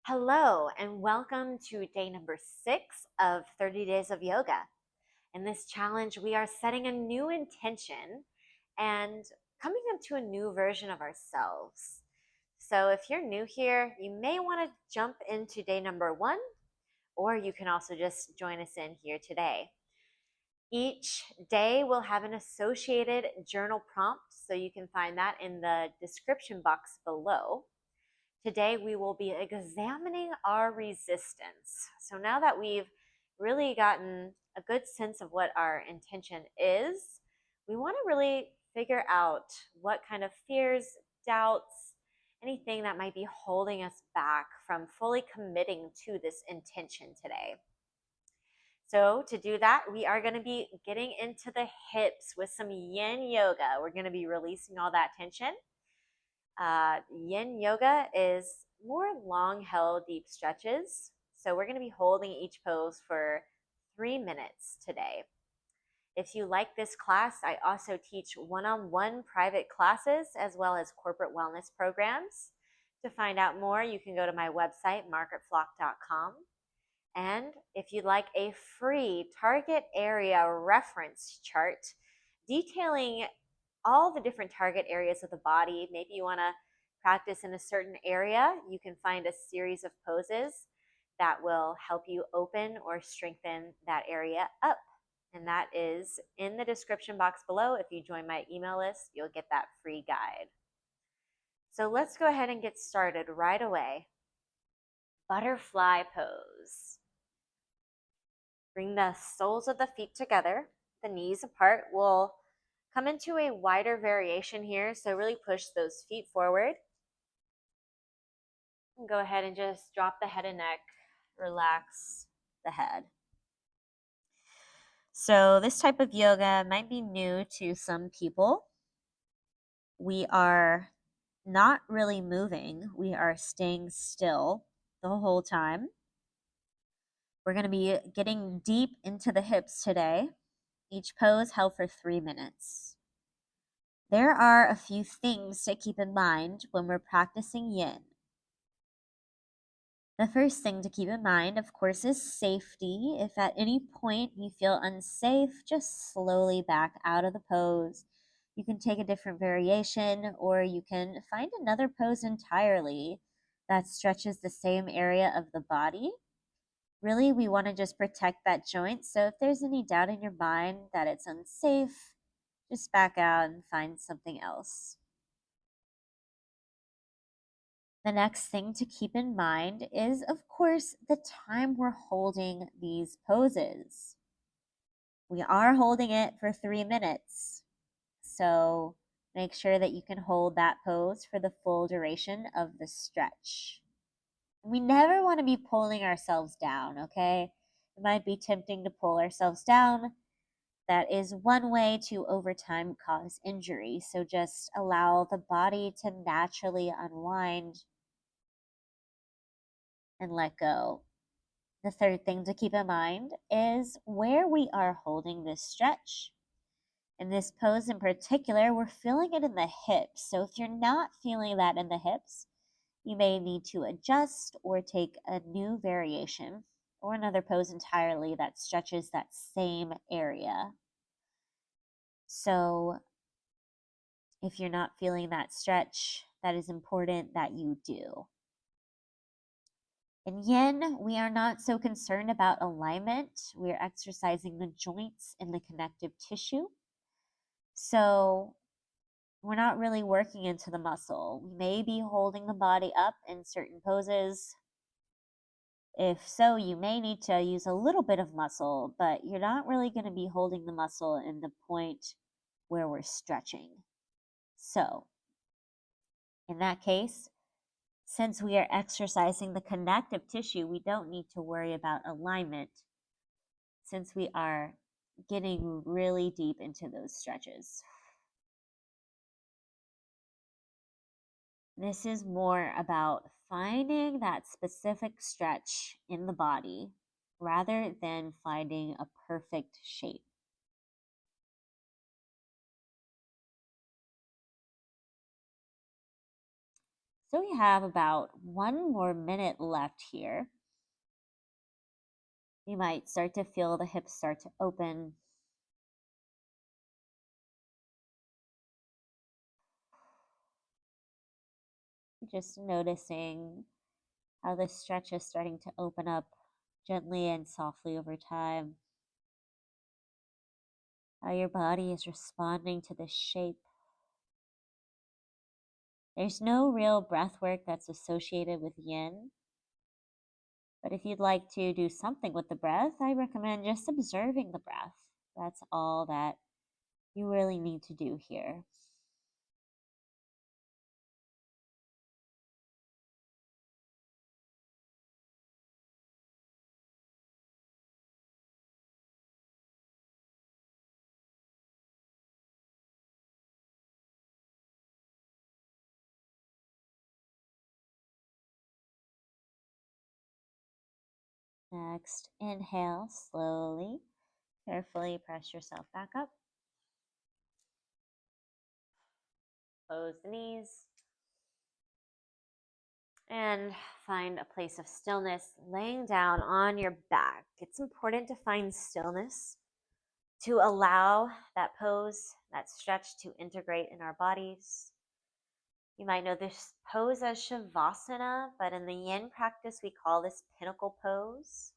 Hello, and welcome to day number 6 of 30 Days of Yoga. In this challenge, we are setting a new intention and coming up to a new version of ourselves. So, if you're new here, you may want to jump into day number 1, or you can also just join us in here today. Each day will have an associated journal prompt, so you can find that in the description box below. Today, we will be examining our resistance. So now that we've really gotten a good sense of what our intention is, we want to really figure out what kind of fears, doubts, anything that might be holding us back from fully committing to this intention today. So to do that, we are going to be getting into the hips with some yin yoga. We're going to be releasing all that tension. Yin yoga is more long held deep stretches. So we're going to be holding each pose for 3 minutes today. If you like this class, I also teach one-on-one private classes as well as corporate wellness programs. To find out more, you can go to my website, margaretflock.com. And if you'd like a free target area reference chart detailing all the different target areas of the body, maybe you want to practice in a certain area, you can find a series of poses that will help you open or strengthen that area up. And that is in the description box below. If you join my email list, you'll get that free guide. So let's go ahead and get started right away. Butterfly pose. Bring the soles of the feet together, the knees apart. We'll come into a wider variation here, so really push those feet forward. And go ahead and just drop the head and neck, relax the head. So this type of yoga might be new to some people. We are not really moving. We are staying still the whole time. We're going to be getting deep into the hips today. Each pose held for 3 minutes. There are a few things to keep in mind when we're practicing yin. The first thing to keep in mind, of course, is safety. If at any point you feel unsafe, just slowly back out of the pose. You can take a different variation, or you can find another pose entirely that stretches the same area of the body. Really, we want to just protect that joint. So if there's any doubt in your mind that it's unsafe, just back out and find something else. The next thing to keep in mind is, of course, the time we're holding these poses. We are holding it for 3 minutes. So make sure that you can hold that pose for the full duration of the stretch. We never want to be pulling ourselves down, okay? It might be tempting to pull ourselves down. That is one way to, over time, cause injury. So just allow the body to naturally unwind and let go. The third thing to keep in mind is where we are holding this stretch. In this pose in particular, we're feeling it in the hips. So if you're not feeling that in the hips, you may need to adjust or take a new variation or another pose entirely that stretches that same area. So if you're not feeling that stretch, that is important that you do. In yin, we are not so concerned about alignment. We are exercising the joints and the connective tissue. So we're not really working into the muscle. We may be holding the body up in certain poses. If so, you may need to use a little bit of muscle, but you're not really going to be holding the muscle in the point where we're stretching. So in that case, since we are exercising the connective tissue, we don't need to worry about alignment since we are getting really deep into those stretches. This is more about finding that specific stretch in the body rather than finding a perfect shape. So we have about 1 more minute left here. You might start to feel the hips start to open. Just noticing how this stretch is starting to open up gently and softly over time. How your body is responding to this shape. There's no real breath work that's associated with yin, but if you'd like to do something with the breath, I recommend just observing the breath. That's all that you really need to do here. Next, inhale slowly. Carefully press yourself back up. Close the knees. And find a place of stillness, laying down on your back. It's important to find stillness to allow that pose, that stretch to integrate in our bodies. You might know this pose as Shavasana, but in the yin practice, we call this pinnacle pose.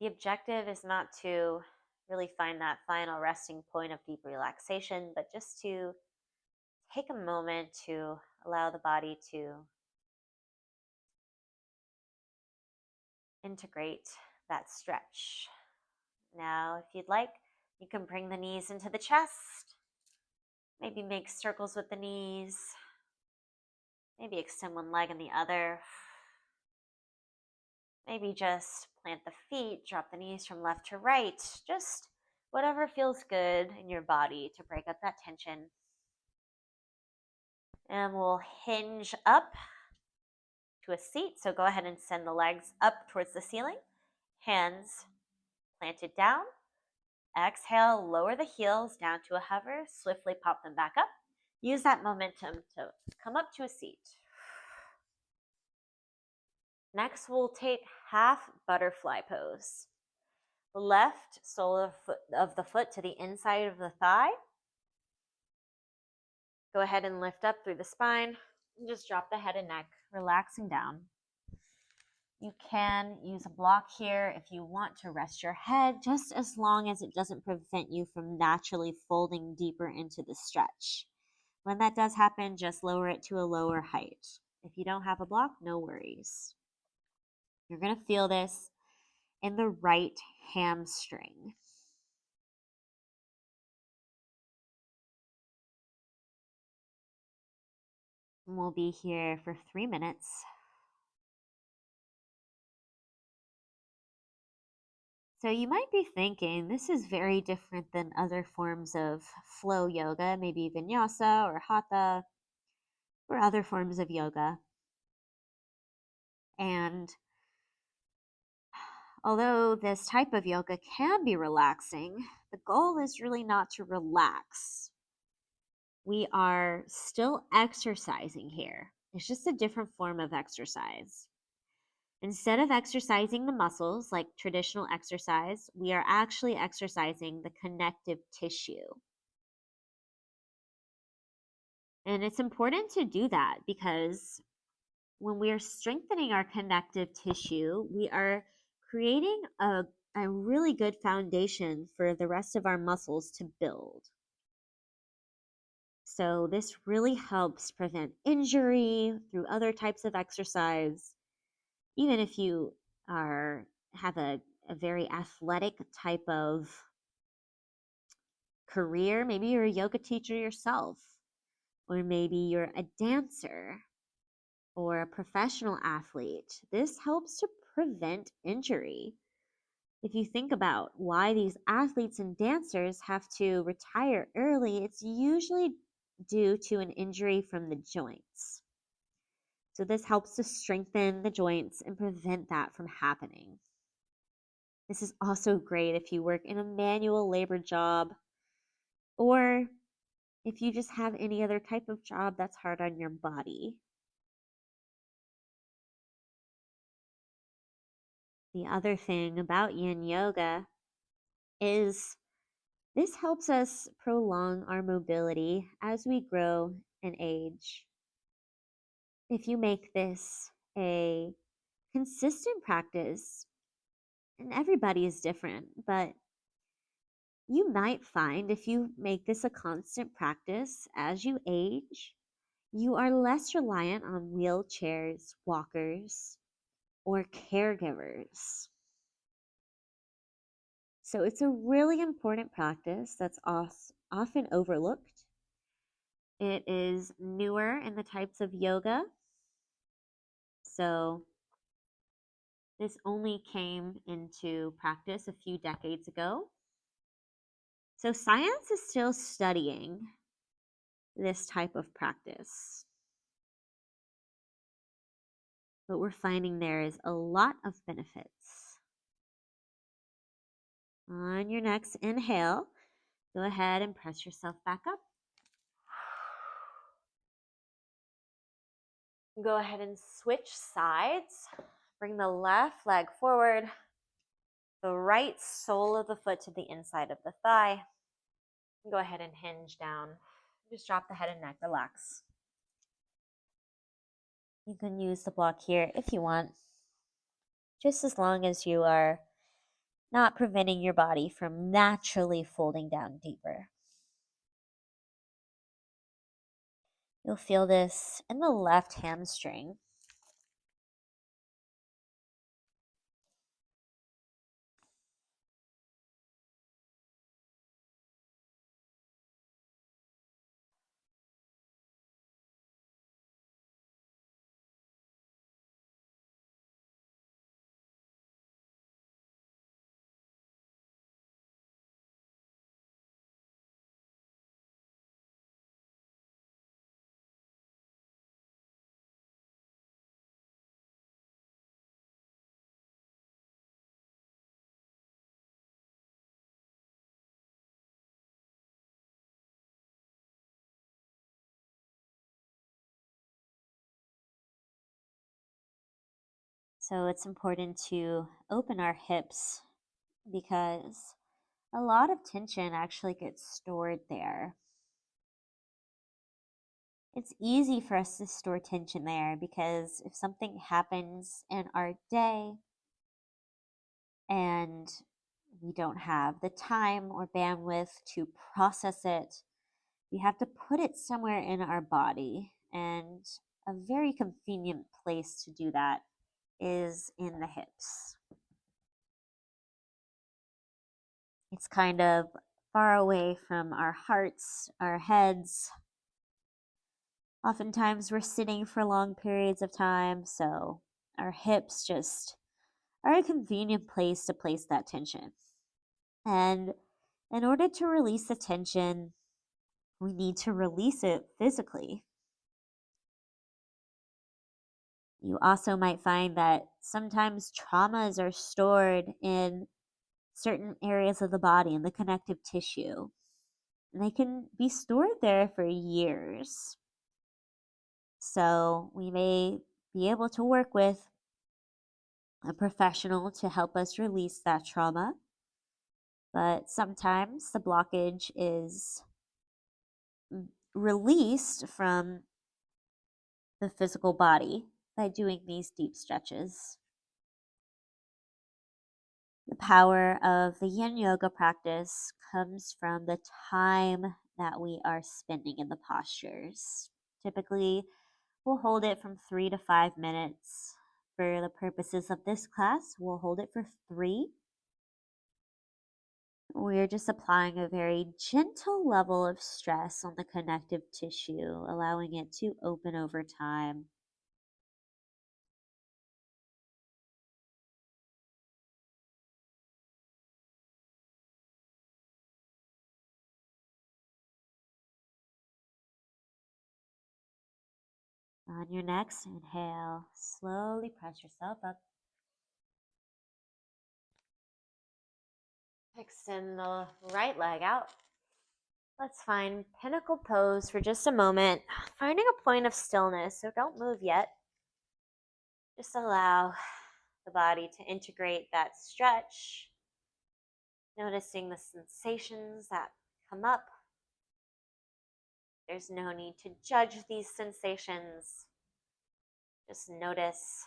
The objective is not to really find that final resting point of deep relaxation, but just to take a moment to allow the body to integrate that stretch. Now, if you'd like, you can bring the knees into the chest, maybe make circles with the knees, maybe extend one leg and the other, maybe just plant the feet, drop the knees from left to right, just whatever feels good in your body to break up that tension. And we'll hinge up to a seat, so go ahead and send the legs up towards the ceiling, hands planted down. Exhale, lower the heels down to a hover, swiftly pop them back up. Use that momentum to come up to a seat. Next, we'll take half butterfly pose. Left sole of the foot to the inside of the thigh. Go ahead and lift up through the spine. And just drop the head and neck, relaxing down. You can use a block here if you want to rest your head, just as long as it doesn't prevent you from naturally folding deeper into the stretch. When that does happen, just lower it to a lower height. If you don't have a block, no worries. You're going to feel this in the right hamstring. And we'll be here for 3 minutes. So you might be thinking, this is very different than other forms of flow yoga, maybe vinyasa or hatha or other forms of yoga. And although this type of yoga can be relaxing, the goal is really not to relax. We are still exercising here. It's just a different form of exercise. Instead of exercising the muscles like traditional exercise, we are actually exercising the connective tissue. And it's important to do that because when we are strengthening our connective tissue, we are creating a really good foundation for the rest of our muscles to build. So this really helps prevent injury through other types of exercise. Even if you have a very athletic type of career, maybe you're a yoga teacher yourself, or maybe you're a dancer or a professional athlete, this helps to prevent injury. If you think about why these athletes and dancers have to retire early, it's usually due to an injury from the joints. So this helps to strengthen the joints and prevent that from happening. This is also great if you work in a manual labor job or if you just have any other type of job that's hard on your body. The other thing about yin yoga is this helps us prolong our mobility as we grow and age. If you make this a consistent practice, and everybody is different, but you might find if you make this a constant practice as you age, you are less reliant on wheelchairs, walkers, or caregivers. So it's a really important practice that's often overlooked. It is newer in the types of yoga. So this only came into practice a few decades ago. So science is still studying this type of practice. But we're finding there is a lot of benefits. On your next inhale, go ahead and press yourself back up. Go ahead and switch sides. Bring the left leg forward, the right sole of the foot to the inside of the thigh. Go ahead and hinge down. Just drop the head and neck, relax. You can use the block here if you want, just as long as you are not preventing your body from naturally folding down deeper. You'll feel this in the left hamstring. So it's important to open our hips because a lot of tension actually gets stored there. It's easy for us to store tension there because if something happens in our day and we don't have the time or bandwidth to process it, we have to put it somewhere in our body. And a very convenient place to do that is in the hips. It's kind of far away from our hearts, our heads. Oftentimes we're sitting for long periods of time, so our hips just are a convenient place to place that tension. And in order to release the tension, we need to release it physically. You also might find that sometimes traumas are stored in certain areas of the body, in the connective tissue. And they can be stored there for years. So we may be able to work with a professional to help us release that trauma. But sometimes the blockage is released from the physical body by doing these deep stretches. The power of the yin yoga practice comes from the time that we are spending in the postures. Typically, we'll hold it from 3 to 5 minutes. For the purposes of this class, we'll hold it for 3. We're just applying a very gentle level of stress on the connective tissue, allowing it to open over time. On your next inhale, slowly press yourself up. Extend the right leg out. Let's find pinnacle pose for just a moment, finding a point of stillness, so don't move yet. Just allow the body to integrate that stretch, noticing the sensations that come up. There's no need to judge these sensations. Just notice.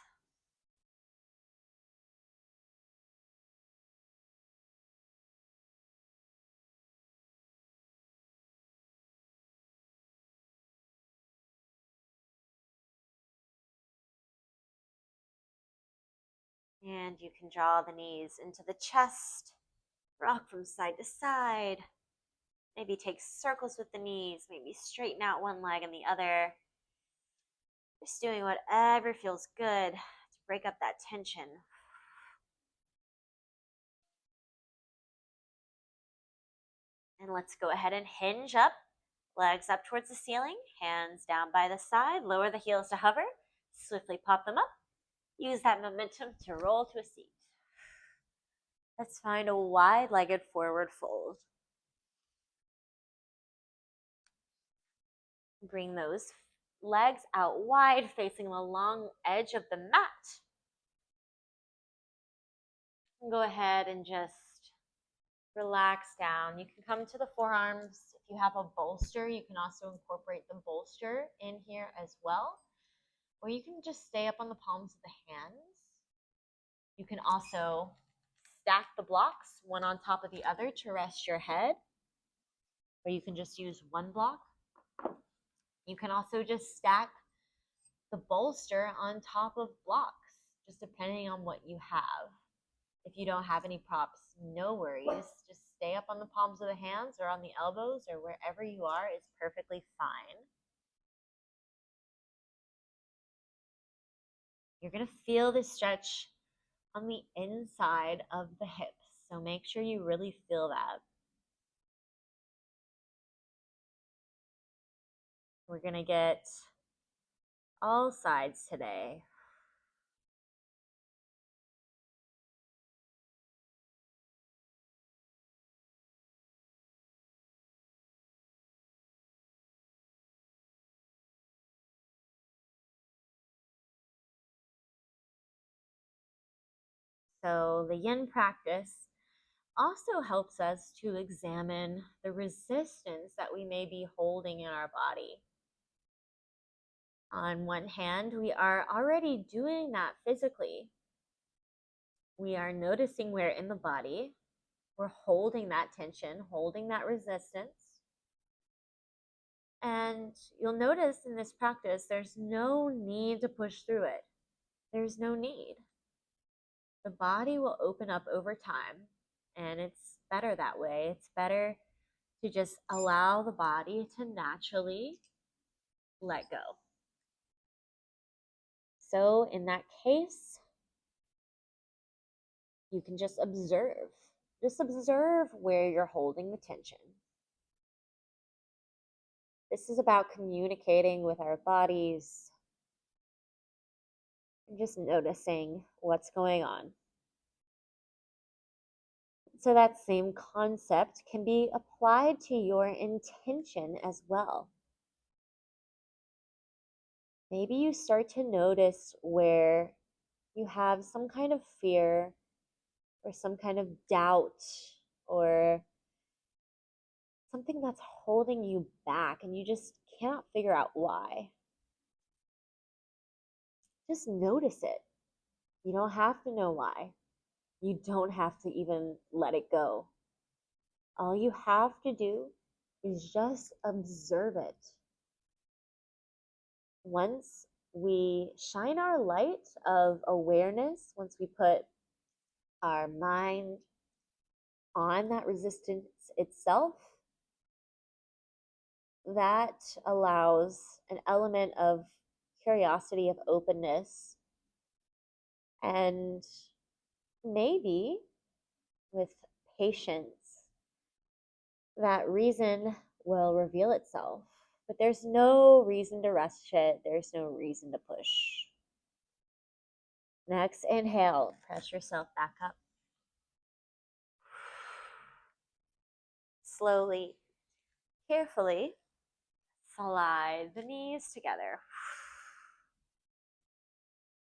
And you can draw the knees into the chest, rock from side to side. Maybe take circles with the knees, maybe straighten out one leg and the other. Just doing whatever feels good to break up that tension. And let's go ahead and hinge up, legs up towards the ceiling, hands down by the side, lower the heels to hover, swiftly pop them up. Use that momentum to roll to a seat. Let's find a wide-legged forward fold. Bring those legs out wide, facing the long edge of the mat. And go ahead and just relax down. You can come to the forearms. If you have a bolster, you can also incorporate the bolster in here as well. Or you can just stay up on the palms of the hands. You can also stack the blocks, one on top of the other, to rest your head. Or you can just use one block. You can also just stack the bolster on top of blocks, just depending on what you have. If you don't have any props, no worries. Just stay up on the palms of the hands or on the elbows or wherever you are is perfectly fine. You're going to feel this stretch on the inside of the hips, so make sure you really feel that. We're going to get all sides today. So the yin practice also helps us to examine the resistance that we may be holding in our body. On one hand, we are already doing that physically. We are noticing where in the body we're holding that tension, holding that resistance. And you'll notice in this practice, there's no need to push through it. There's no need. The body will open up over time, and it's better that way. It's better to just allow the body to naturally let go. So in that case, you can just observe. Just observe where you're holding the tension. This is about communicating with our bodies and just noticing what's going on. So that same concept can be applied to your intention as well. Maybe you start to notice where you have some kind of fear or some kind of doubt or something that's holding you back and you just cannot figure out why. Just notice it. You don't have to know why. You don't have to even let it go. All you have to do is just observe it. Once we shine our light of awareness, once we put our mind on that resistance itself, that allows an element of curiosity, of openness, and maybe with patience, that reason will reveal itself. But there's no reason to rush it. There's no reason to push. Next, inhale. Press yourself back up. Slowly, carefully, slide the knees together.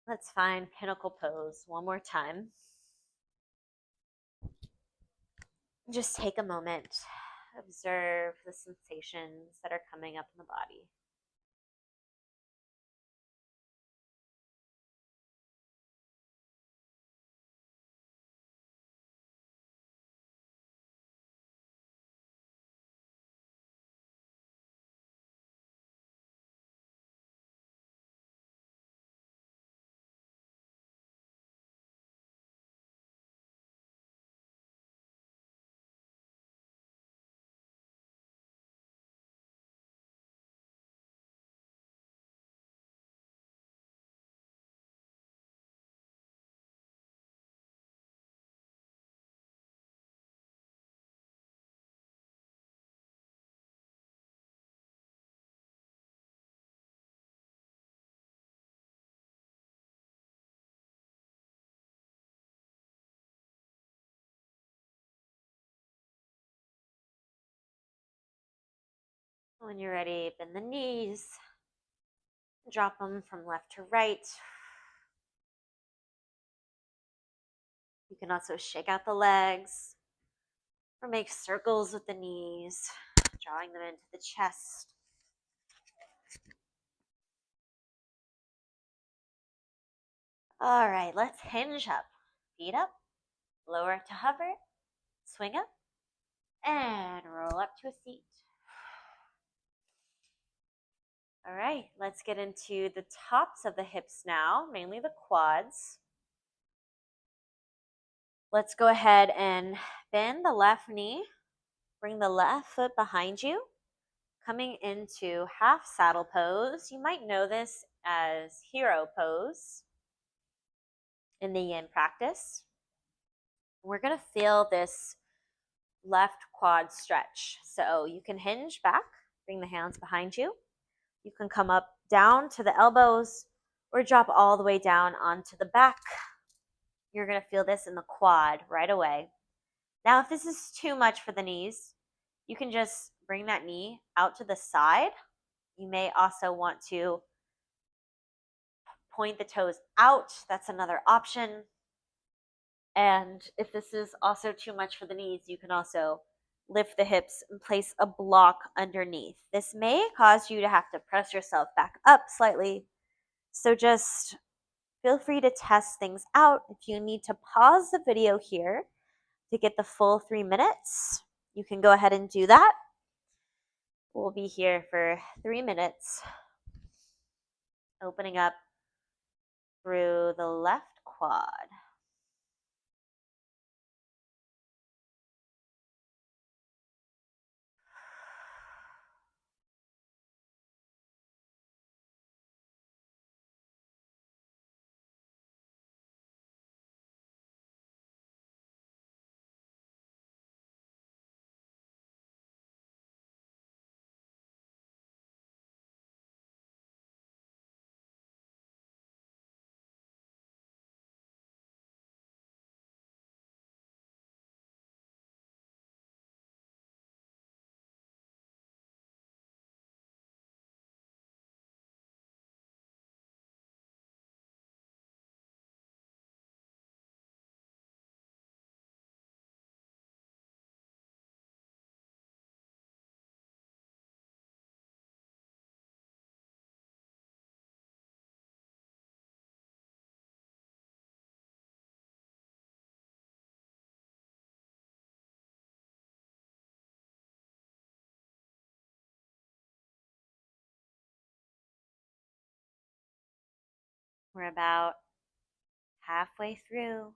Let's find pinnacle pose one more time. Just take a moment, observe the sensations that are coming up in the body. When you're ready, bend the knees, drop them from left to right. You can also shake out the legs or make circles with the knees, drawing them into the chest. All right, let's hinge up. Feet up, lower to hover, swing up, and roll up to a seat. All right, let's get into the tops of the hips now, mainly the quads. Let's go ahead and bend the left knee, bring the left foot behind you, coming into half saddle pose. You might know this as hero pose in the yin practice. We're going to feel this left quad stretch. So you can hinge back, bring the hands behind you. You can come up down to the elbows or drop all the way down onto the back. You're going to feel this in the quad right away. Now, if this is too much for the knees, you can just bring that knee out to the side. You may also want to point the toes out. That's another option. And if this is also too much for the knees, you can also lift the hips and place a block underneath. This may cause you to have to press yourself back up slightly. So just feel free to test things out. If you need to pause the video here to get the full 3 minutes, you can go ahead and do that. We'll be here for 3 minutes, opening up through the left quad. We're about halfway through.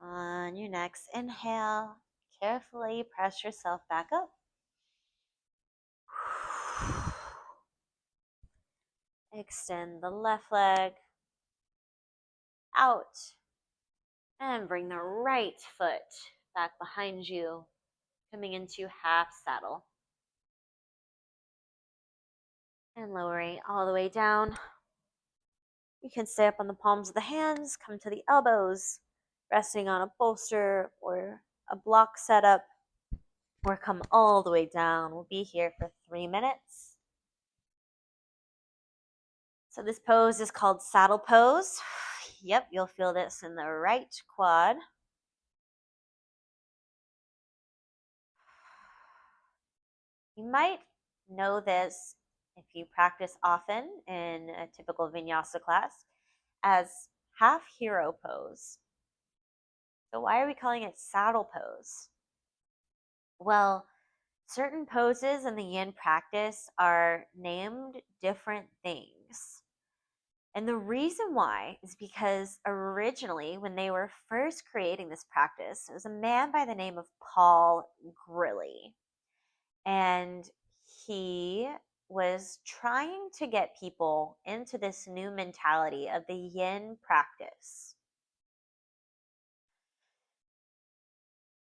On your next inhale, carefully press yourself back up. Extend the left leg out and bring the right foot back behind you, coming into half saddle. And lowering all the way down. You can stay up on the palms of the hands, come to the elbows, resting on a bolster or a block setup, or come all the way down. We'll be here for 3 minutes. So this pose is called saddle pose. Yep, you'll feel this in the right quad. You might know this if you practice often in a typical vinyasa class as half hero pose. So why are we calling it saddle pose? Well, certain poses in the yin practice are named different things. And the reason why is because originally, when they were first creating this practice, it was a man by the name of Paul Grilly. And he was trying to get people into this new mentality of the yin practice.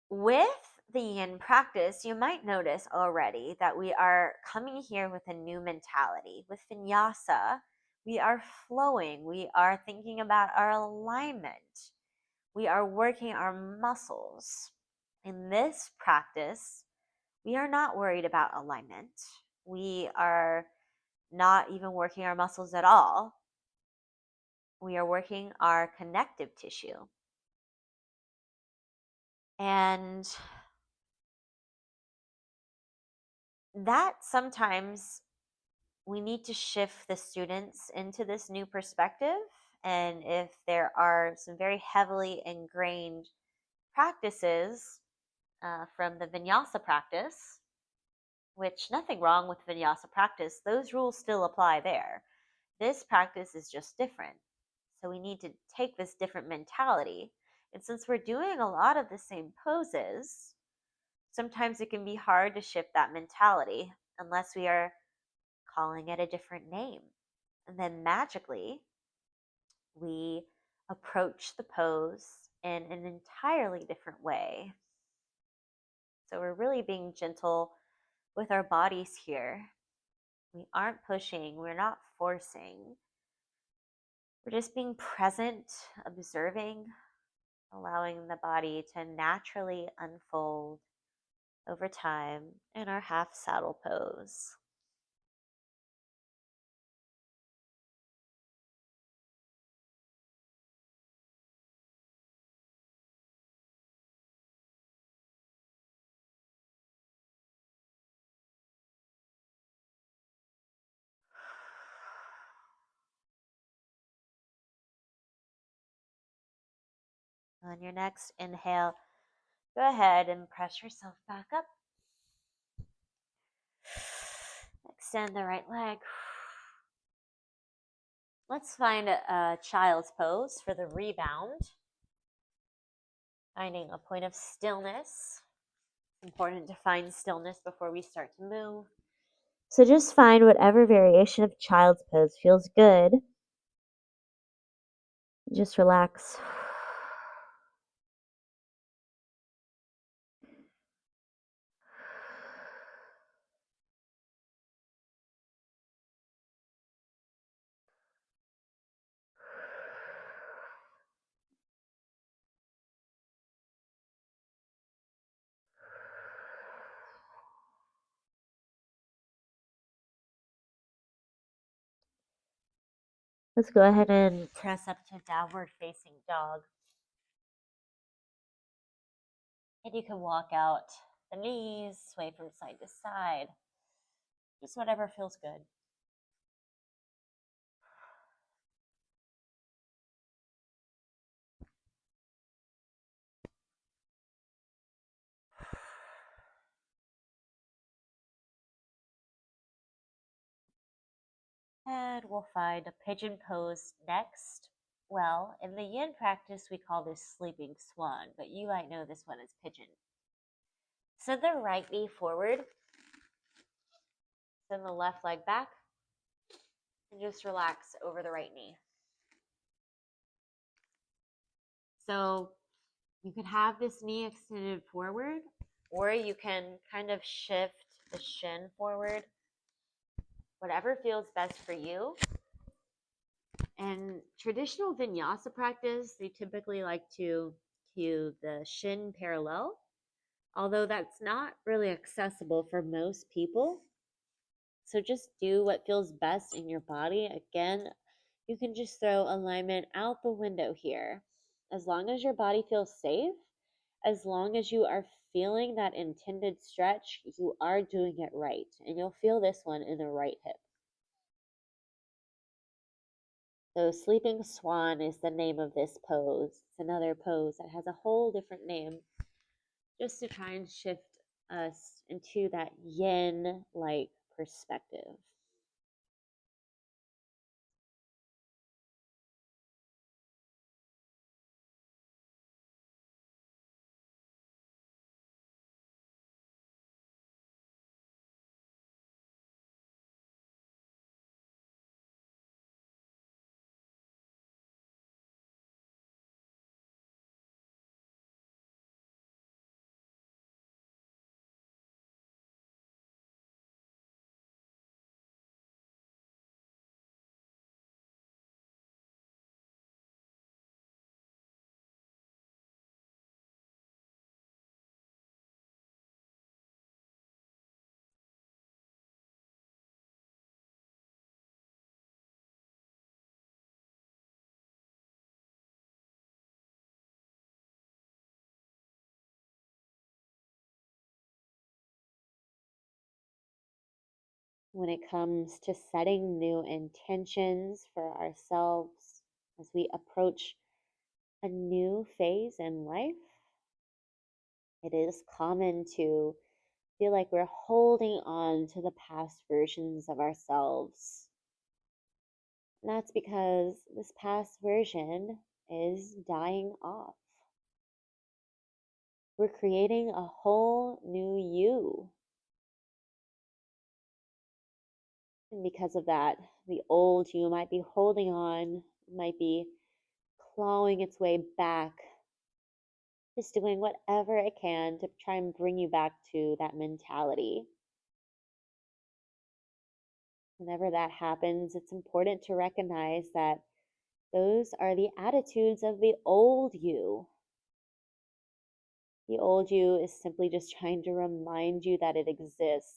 With the yin practice, you might notice already that we are coming here with a new mentality. With vinyasa, we are flowing, we are thinking about our alignment, we are working our muscles. In this practice, we are not worried about alignment. We are not even working our muscles at all. We are working our connective tissue. And that sometimes we need to shift the students into this new perspective. And if there are some very heavily ingrained practices from the vinyasa practice, which nothing wrong with vinyasa practice, those rules still apply there. This practice is just different. So we need to take this different mentality. And since we're doing a lot of the same poses, sometimes it can be hard to shift that mentality unless we are calling it a different name. And then magically, we approach the pose in an entirely different way. So we're really being gentle with our bodies here. We aren't pushing, we're not forcing. We're just being present, observing, allowing the body to naturally unfold over time in our half saddle pose. On your next inhale, go ahead and press yourself back up. Extend the right leg. Let's find a child's pose for the rebound. Finding a point of stillness. It's important to find stillness before we start to move. So just find whatever variation of child's pose feels good. Just relax. Let's go ahead and press up to downward facing dog. And you can walk out the knees, sway from side to side. Just whatever feels good. And we'll find a pigeon pose next. Well, in the yin practice, we call this sleeping swan, but you might know this one as pigeon. Send the right knee forward, send the left leg back, and just relax over the right knee. So you could have this knee extended forward, or you can kind of shift the shin forward, whatever feels best for you. And traditional vinyasa practice, they typically like to cue the shin parallel, although that's not really accessible for most people. So just do what feels best in your body. Again, you can just throw alignment out the window here. As long as your body feels safe, as long as you are feeling that intended stretch, you are doing it right. And you'll feel this one in the right hip. So sleeping swan is the name of this pose. It's another pose that has a whole different name, just to try and shift us into that yin-like perspective. When it comes to setting new intentions for ourselves as we approach a new phase in life, it is common to feel like we're holding on to the past versions of ourselves. And that's because this past version is dying off. We're creating a whole new you. And because of that, the old you might be holding on, might be clawing its way back, just doing whatever it can to try and bring you back to that mentality. Whenever that happens, it's important to recognize that those are the attitudes of the old you. The old you is simply just trying to remind you that it exists.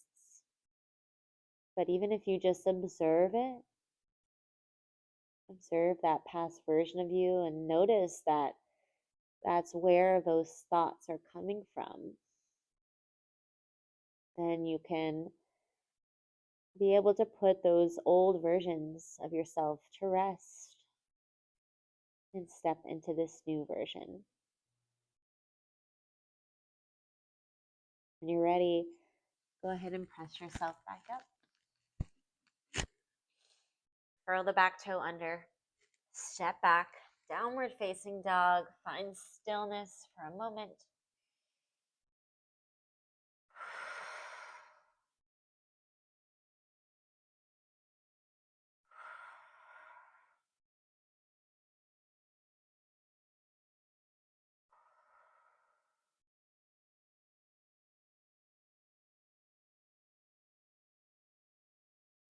But even if you just observe it, observe that past version of you and notice that that's where those thoughts are coming from, then you can be able to put those old versions of yourself to rest and step into this new version. When you're ready, go ahead and press yourself back up. Curl the back toe under. Step back, downward facing dog. Find stillness for a moment.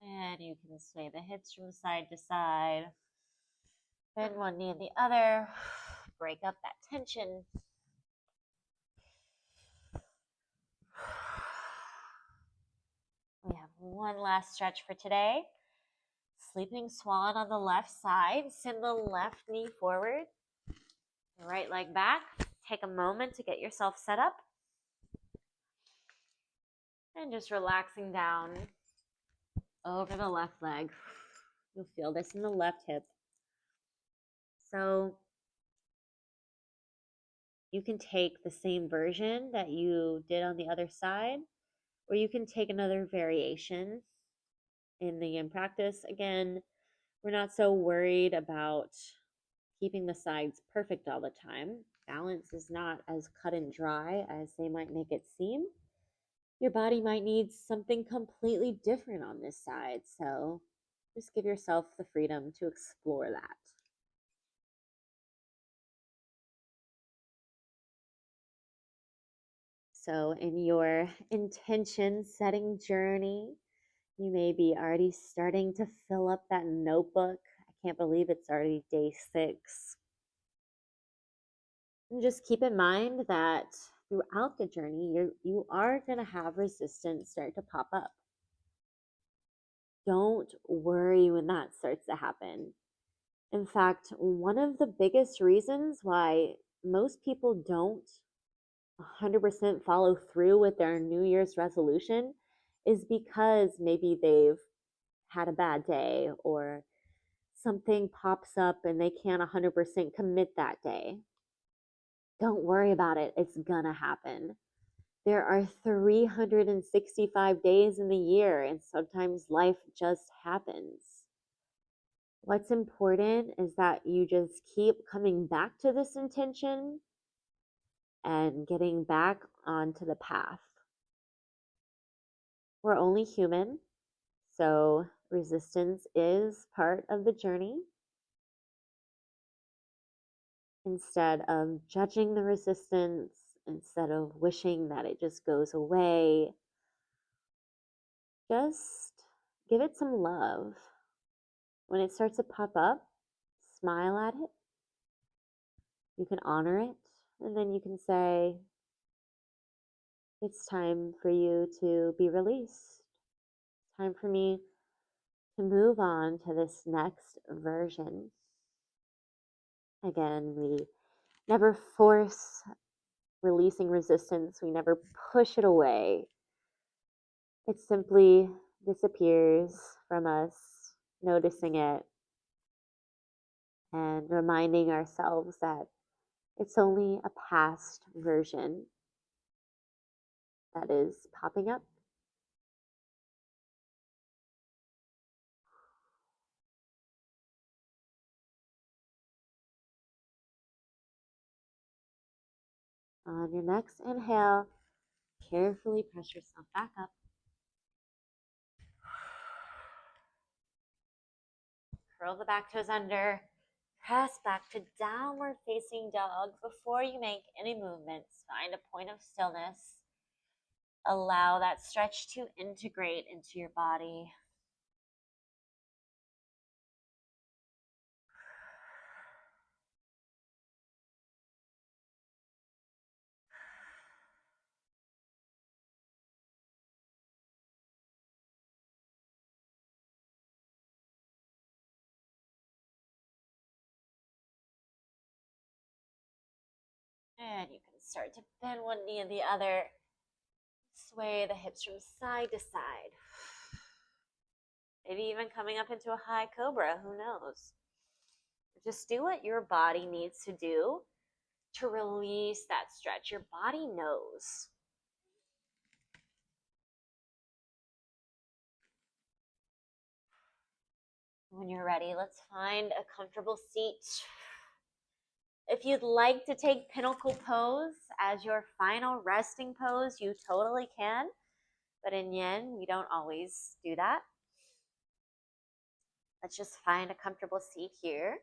And you can sway the hips from side to side. Bend one knee and the other. Break up that tension. We have one last stretch for today. Sleeping swan on the left side. Send the left knee forward. The right leg back. Take a moment to get yourself set up. And just relaxing down over the left leg. You'll feel this in the left hip. So you can take the same version that you did on the other side, or you can take another variation in the yin practice. Again, we're not so worried about keeping the sides perfect all the time. Balance is not as cut and dry as they might make it seem. Your body might need something completely different on this side, so just give yourself the freedom to explore that. So, in your intention setting journey, you may be already starting to fill up that notebook. I can't believe it's already day 6. And just keep in mind that throughout the journey, you are going to have resistance start to pop up. Don't worry when that starts to happen. In fact, one of the biggest reasons why most people don't 100% follow through with their New Year's resolution is because maybe they've had a bad day or something pops up and they can't 100% commit that day. Don't worry about it. It's gonna happen. There are 365 days in the year, and sometimes life just happens. What's important is that you just keep coming back to this intention and getting back onto the path. We're only human, so resistance is part of the journey. Instead of judging the resistance, instead of wishing that it just goes away, just give it some love. When it starts to pop up, smile at it. You can honor it, and then you can say, it's time for you to be released. Time for me to move on to this next version. Again, we never force releasing resistance, we never push it away. It simply disappears from us, noticing it and reminding ourselves that it's only a past version that is popping up. On your next inhale, carefully press yourself back up. Curl the back toes under. Press back to downward facing dog. Before you make any movements, find a point of stillness. Allow that stretch to integrate into your body. And you can start to bend one knee and the other. Sway the hips from side to side. Maybe even coming up into a high cobra, who knows? Just do what your body needs to do to release that stretch. Your body knows. When you're ready, let's find a comfortable seat. If you'd like to take pinnacle pose as your final resting pose, you totally can. But in yin, we don't always do that. Let's just find a comfortable seat here.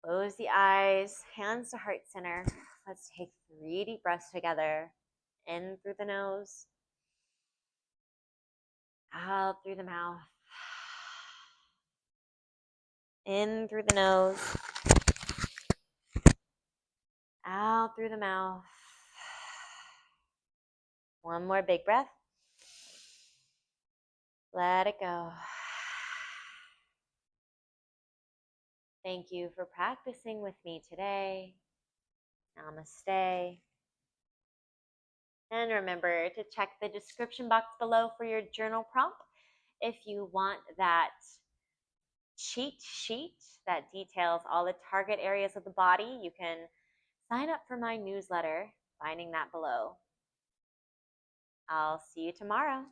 Close the eyes, hands to heart center. Let's take 3 deep breaths together. In through the nose, out through the mouth. In through the nose, out through the mouth. One more big breath. Let it go. Thank you for practicing with me today. Namaste. And remember to check the description box below for your journal prompt. If you want that cheat sheet that details all the target areas of the body, you can sign up for my newsletter, finding that below. I'll see you tomorrow.